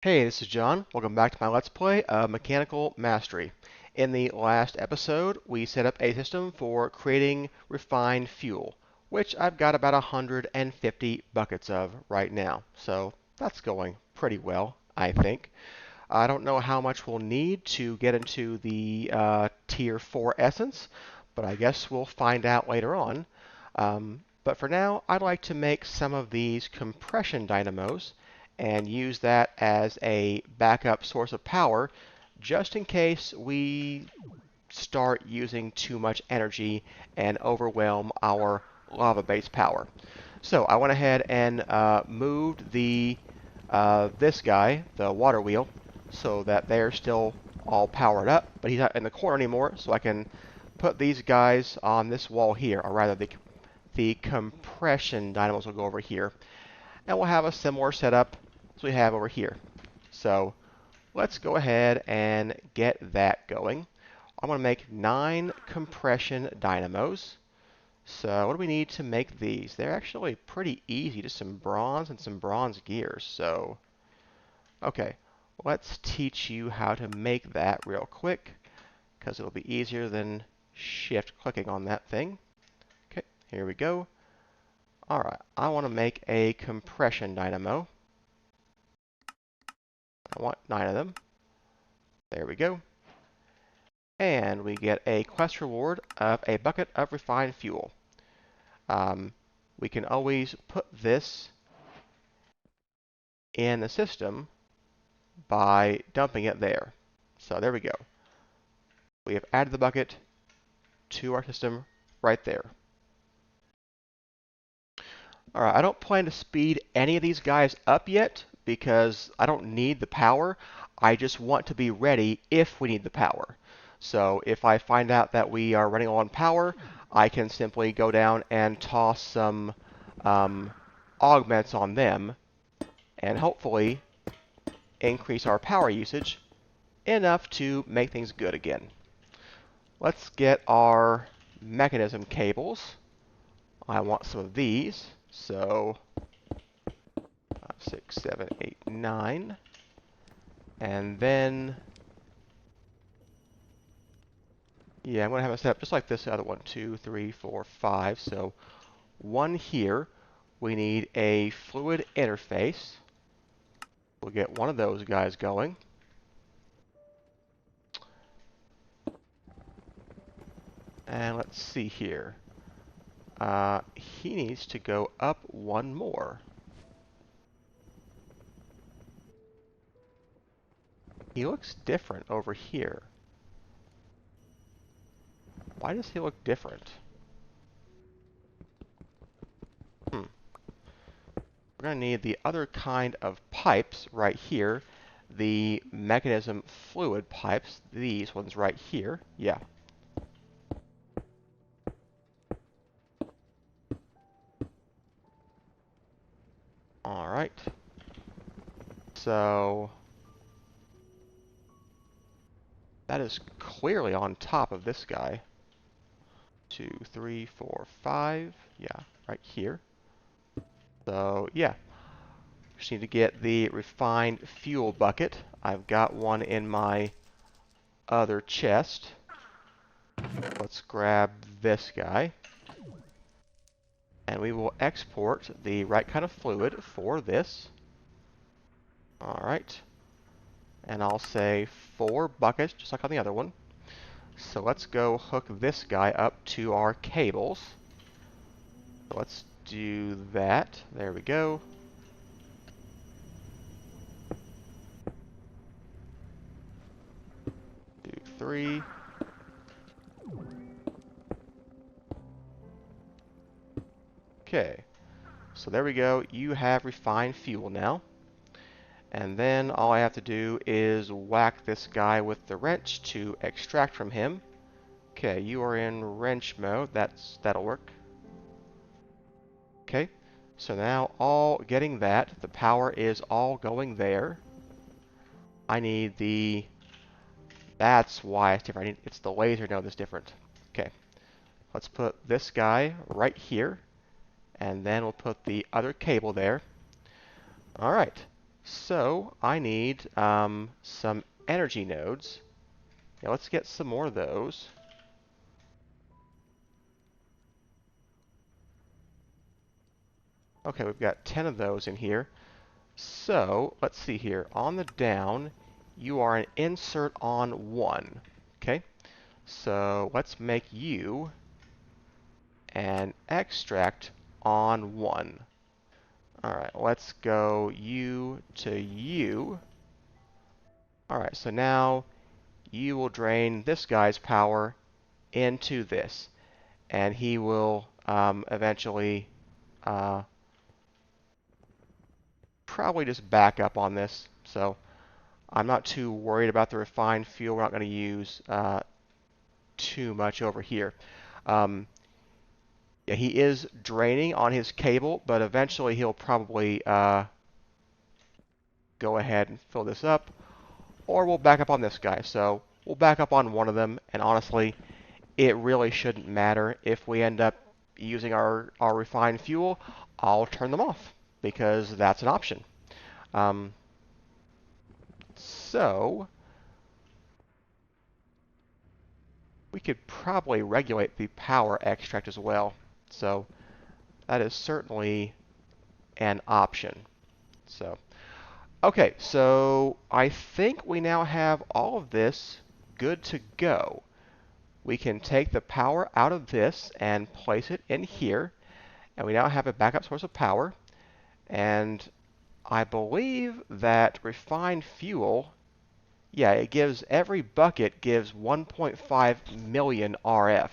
Hey, this is John. Welcome back to my Let's Play of Mechanical Mastery. In the last episode, we set up a system for creating refined fuel, which I've got about 150 buckets of right now. So that's going pretty well, I think. I don't know how much we'll need to get into the Tier 4 essence, but I guess we'll find out later on. But for now, I'd like to make some of these compression dynamos and use that as a backup source of power just in case we start using too much energy and overwhelm our lava-based power. So I went ahead and moved this guy, the water wheel, so that they're still all powered up, but he's not in the corner anymore, so I can put these guys on this wall here, or rather the compression dynamos will go over here, and we'll have a similar setup as we have over here. So let's go ahead and get that going. I'm going to make 9 compression dynamos. So what do we need to make these? They're actually pretty easy, just some bronze and some bronze gears. So, okay, let's teach you how to make that real quick, because it'll be easier than shift clicking on that thing. Okay, here we go. All right, I want to make a compression dynamo. I want 9 of them. There we go. And we get a quest reward of a bucket of refined fuel. We can always put this in the system by dumping it there. So there we go. We have added the bucket to our system right there. Alright, I don't plan to speed any of these guys up yet because I don't need the power. I just want to be ready if we need the power. So if I find out that we are running low on power, I can simply go down and toss some augments on them and hopefully increase our power usage enough to make things good again. Let's get our mechanism cables. I want some of these. So 5, 6, 7, 8, 9. And then, yeah, I'm going to have it set up just like this other one. 2, 3, 4, 5. So one here. We need a fluid interface. We'll get one of those guys going. And let's see here. He needs to go up one more. He looks different over here. Why does he look different? We're going to need the other kind of pipes right here. The mechanism fluid pipes. These ones right here. Yeah. Alright. So that is clearly on top of this guy. 2, 3, 4, 5. Yeah, right here. So, yeah. Just need to get the refined fuel bucket. I've got one in my other chest. Let's grab this guy. And we will export the right kind of fluid for this. Alright. And I'll say 4 buckets, just like on the other one. So let's go hook this guy up to our cables. So let's do that. There we go. 2, 3. Okay. So there we go. You have refined fuel now. And then all I have to do is whack this guy with the wrench to extract from him. Okay, you are in wrench mode. That'll work. Okay, so now all getting that, the power is all going there. I need the, that's why it's different. It's the laser node that's different. Okay, let's put this guy right here, and then we'll put the other cable there. Alright, So I need some energy nodes. Now let's get some more of those. Okay, we've got 10 of those in here. So let's see here. On the down, you are an insert on 1. Okay, so let's make you an extract on 1. Alright, let's go U to U. Alright, so now you will drain this guy's power into this, and he will eventually probably just back up on this. So I'm not too worried about the refined fuel. We're not going to use too much over here. Um, yeah, he is draining on his cable, but eventually he'll probably go ahead and fill this up, or we'll back up on this guy. So we'll back up on one of them, and honestly, it really shouldn't matter if we end up using our refined fuel. I'll turn them off because that's an option. Um, so we could probably regulate the power extract as well. So that is certainly an option. So, okay, so I think we now have all of this good to go. We can take the power out of this and place it in here, and we now have a backup source of power. And I believe that refined fuel, yeah, it gives every bucket gives 1.5 million RF.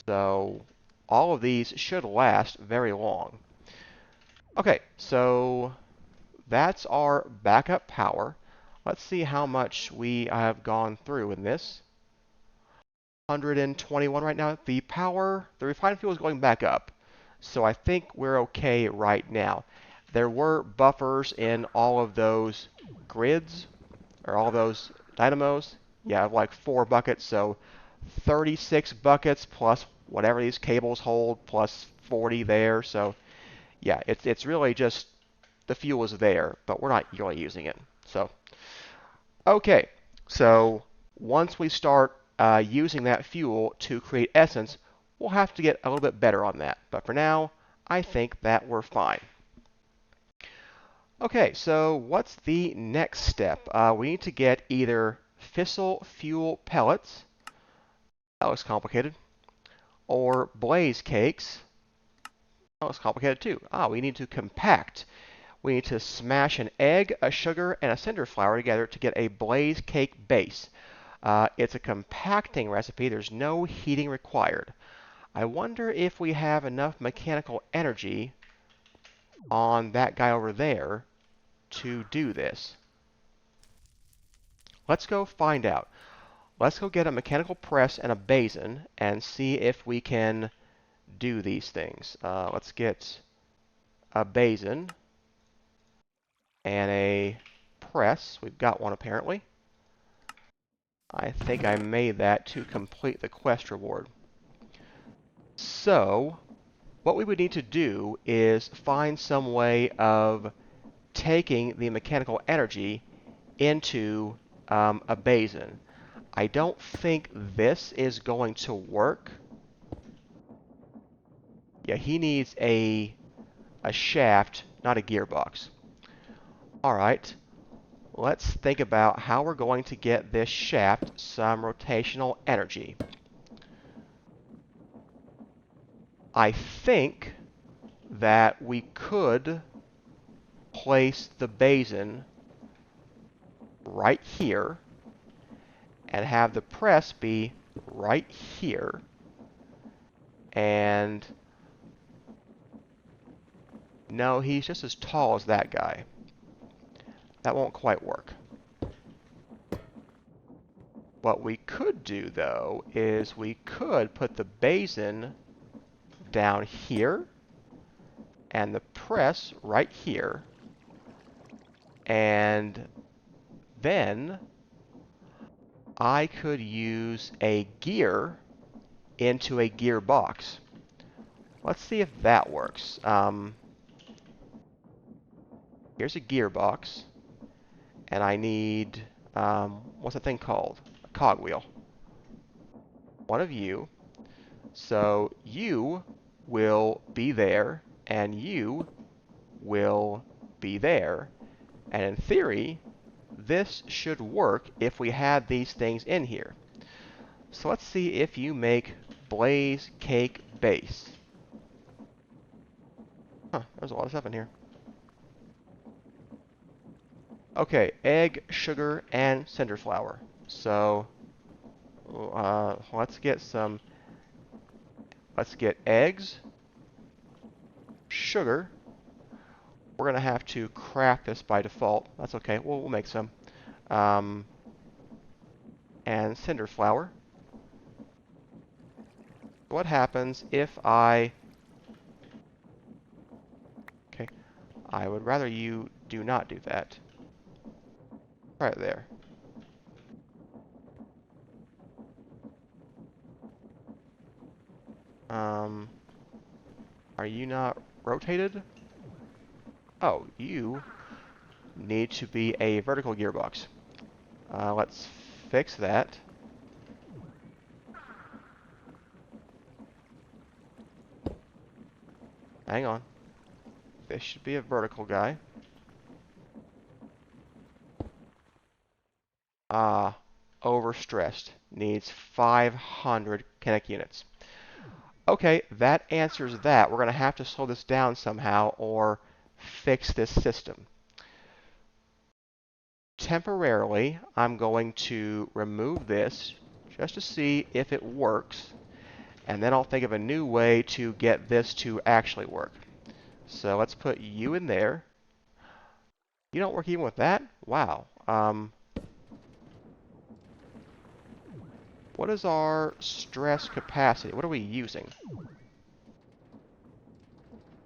So all of these should last very long. Okay, so that's our backup power. Let's see how much we have gone through in this. 121 right now. The refined fuel is going back up. So I think we're okay right now. There were buffers in all of those grids, or all those dynamos. Yeah, like 4 buckets, so 36 buckets plus whatever these cables hold, plus 40 there. So yeah, it's really just the fuel is there, but we're not really using it. So okay, so once we start using that fuel to create essence, we'll have to get a little bit better on that. But for now, I think that we're fine. Okay, so what's the next step? We need to get either fissile fuel pellets, that looks complicated, or blaze cakes, that looks complicated too. We need to compact. We need to smash an egg, a sugar, and a cinder flour together to get a blaze cake base. It's a compacting recipe. There's no heating required. I wonder if we have enough mechanical energy on that guy over there to do this. Let's go find out. Let's go get a mechanical press and a basin and see if we can do these things. Let's get a basin and a press. We've got one apparently. I think I made that to complete the quest reward. So, what we would need to do is find some way of taking the mechanical energy into a basin. I don't think this is going to work. Yeah, he needs a shaft, not a gearbox. Alright, let's think about how we're going to get this shaft some rotational energy. I think that we could place the basin right here and have the press be right here, and no, he's just as tall as that guy. That won't quite work. What we could do though is we could put the basin down here and the press right here, and then I could use a gear into a gearbox. Let's see if that works. Here's a gearbox, and I need, what's that thing called? A cogwheel. One of you. So you will be there, and you will be there. And in theory, this should work if we had these things in here. So let's see if you make blaze cake base. Huh, there's a lot of stuff in here. Okay, egg, sugar, and cinder flour. So let's get eggs, sugar. We're gonna have to craft this by default. That's okay. We'll make some. Um, and cinder flour. What happens if I... Okay, I would rather you do not do that. Right there. Um, are you not rotated? Oh, you need to be a vertical gearbox. Let's fix that. Hang on. This should be a vertical guy. Overstressed. Needs 500 kinetic units. Okay, that answers that. We're going to have to slow this down somehow or fix this system. Temporarily, I'm going to remove this just to see if it works, and then I'll think of a new way to get this to actually work. So let's put you in there. You don't work even with that? Wow. What is our stress capacity? What are we using?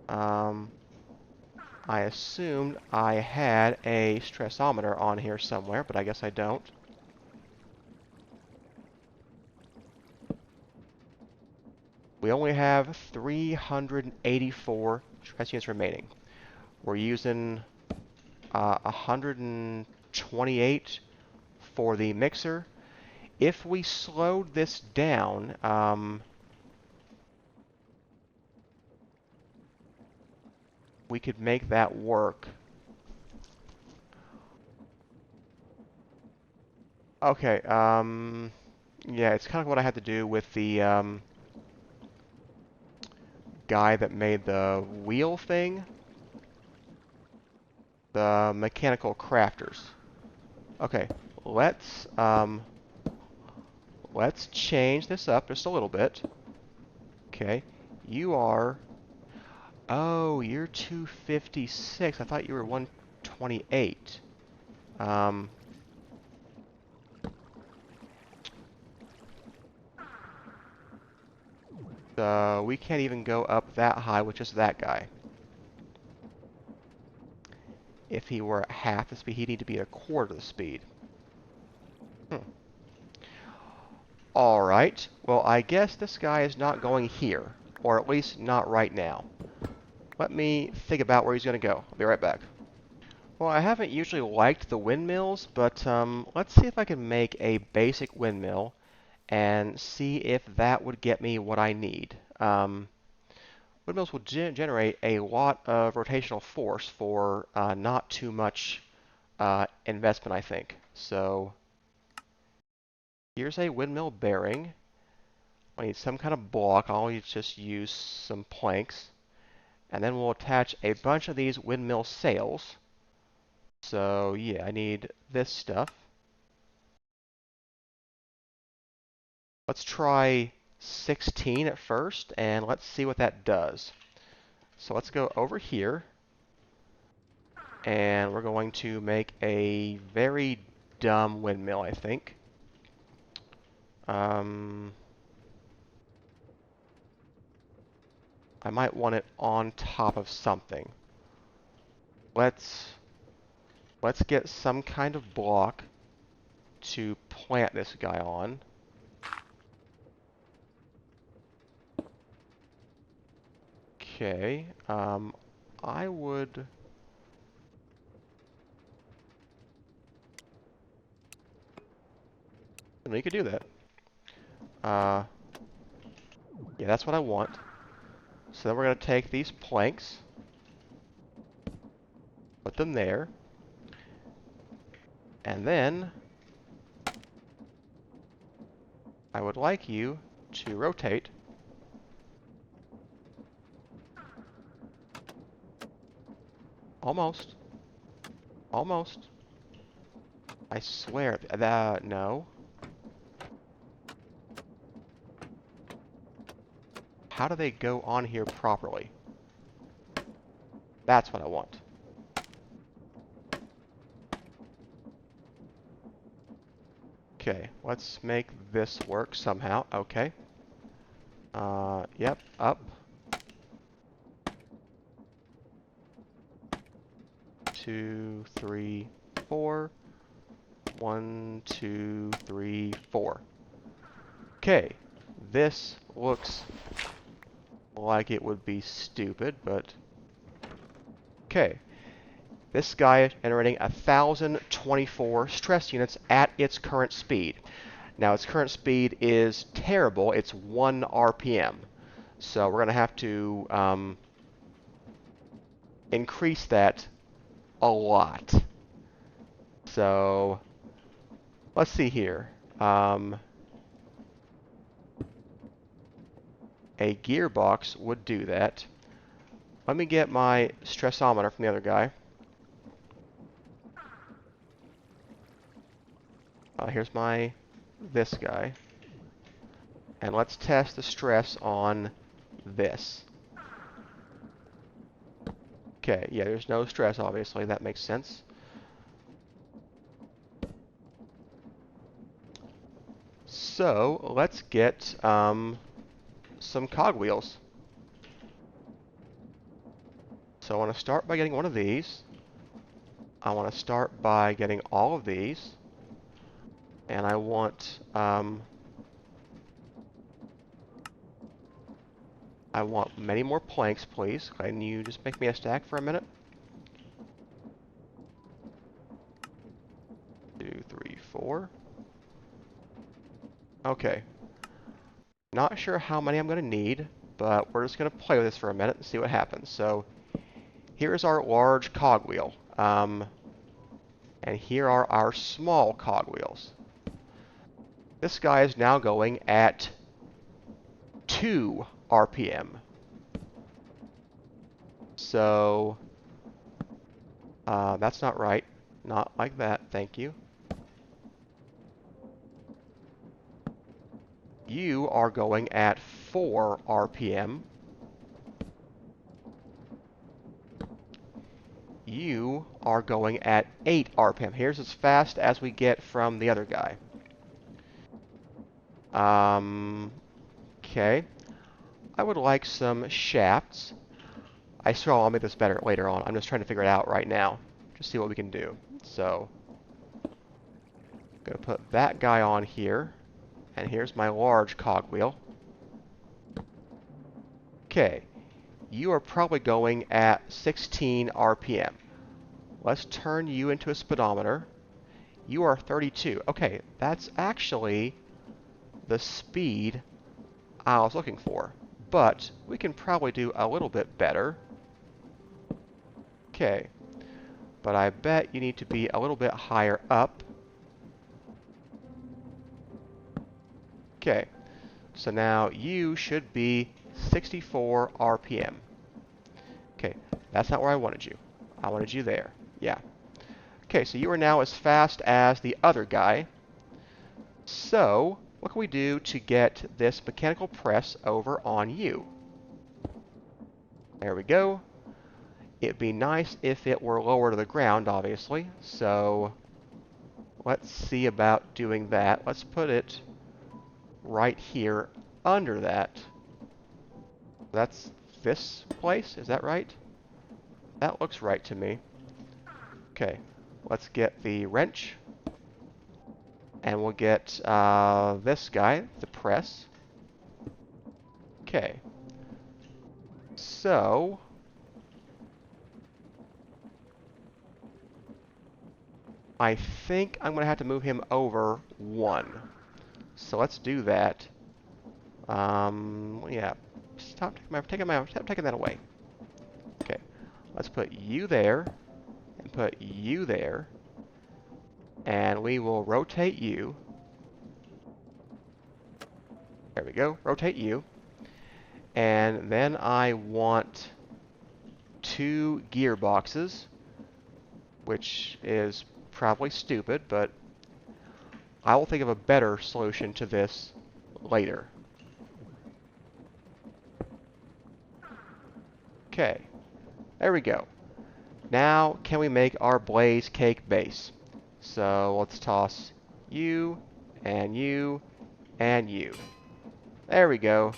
I assumed I had a stressometer on here somewhere, but I guess I don't. We only have 384 stress units remaining. We're using 128 for the mixer. If we slowed this down, we could make that work. Okay, yeah, it's kind of what I had to do with the guy that made the wheel thing. The mechanical crafters. Okay, let's change this up just a little bit. Okay, you are... Oh, you're 256. I thought you were 128. So we can't even go up that high with just that guy. If he were at half the speed, he'd need to be at a quarter the speed. Alright, well I guess this guy is not going here. Or at least not right now. Let me think about where he's going to go. I'll be right back. Well, I haven't usually liked the windmills, but let's see if I can make a basic windmill and see if that would get me what I need. Windmills will generate a lot of rotational force for not too much investment, I think. So here's a windmill bearing. I need some kind of block. I'll just use some planks. And then we'll attach a bunch of these windmill sails. So yeah, I need this stuff. Let's try 16 at first, and let's see what that does. So let's go over here, and we're going to make a very dumb windmill, I think. I might want it on top of something. Let's get some kind of block to plant this guy on. Okay, I would No, you could do that. Yeah, that's what I want. So then we're going to take these planks, put them there, and then I would like you to rotate. Almost. Almost. I swear that no. How do they go on here properly? That's what I want. Okay, let's make this work somehow. Okay. Yep, up. 2, 3, 4. 1, 2, 3, 4. Okay, this looks like it would be stupid, but okay. This guy is generating 1,024 stress units at its current speed. Now, its current speed is terrible. It's 1 RPM. So we're going to have to increase that a lot. So let's see here. A gearbox would do that. Let me get my stressometer from the other guy. Here's this guy. And let's test the stress on this. Okay, yeah, there's no stress, obviously. That makes sense. So, let's get some cogwheels. So I want to start by getting one of these. I want to start by getting all of these. And I want many more planks, please. Can you just make me a stack for a minute? 2, 3, 4. Okay. Not sure how many I'm going to need, but we're just going to play with this for a minute and see what happens. So here's our large cogwheel. And here are our small cogwheels. This guy is now going at 2 RPM. So that's not right. Not like that. Thank you. You are going at 4 RPM. You are going at 8 RPM. Here's as fast as we get from the other guy. Okay. I would like some shafts. I swear I'll make this better later on. I'm just trying to figure it out right now. Just see what we can do. So, I'm going to put that guy on here. And here's my large cogwheel. Okay. You are probably going at 16 RPM. Let's turn you into a speedometer. You are 32. Okay, that's actually the speed I was looking for. But we can probably do a little bit better. Okay. But I bet you need to be a little bit higher up. Okay. So now you should be 64 RPM. Okay, that's not where I wanted you. I wanted you there. Yeah. Okay, so you are now as fast as the other guy. So, what can we do to get this mechanical press over on you? There we go. It'd be nice if it were lower to the ground, obviously. So, let's see about doing that. Let's put it right here under that. That's this place, is that right? That looks right to me. Okay, let's get the wrench. And we'll get this guy, the press. Okay. So, I think I'm going to have to move him over 1. So let's do that. Yeah. Stop taking that away. Okay. Let's put you there and put you there. And we will rotate you. There we go. Rotate you. And then I want 2 gearboxes, which is probably stupid, but I will think of a better solution to this later. Okay, there we go. Now, can we make our blaze cake base? So let's toss you, and you, and you. There we go.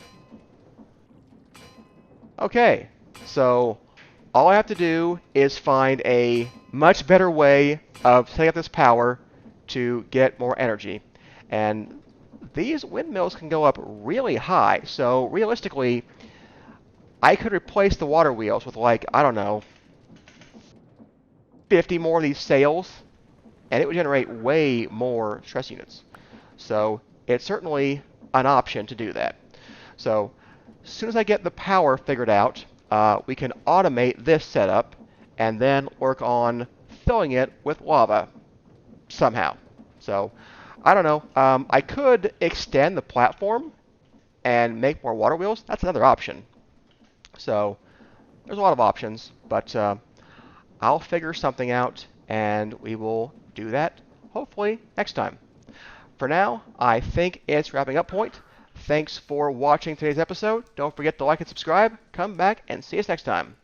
Okay, so all I have to do is find a much better way of setting up this power to get more energy. And these windmills can go up really high, so realistically, I could replace the water wheels with, like, I don't know, 50 more of these sails, and it would generate way more stress units. So it's certainly an option to do that. So as soon as I get the power figured out, we can automate this setup and then work on filling it with lava somehow. So I don't know. I could extend the platform and make more water wheels. That's another option. So there's a lot of options, but I'll figure something out and we will do that hopefully next time. For now, I think it's wrapping up point. Thanks for watching today's episode. Don't forget to like and subscribe. Come back and see us next time.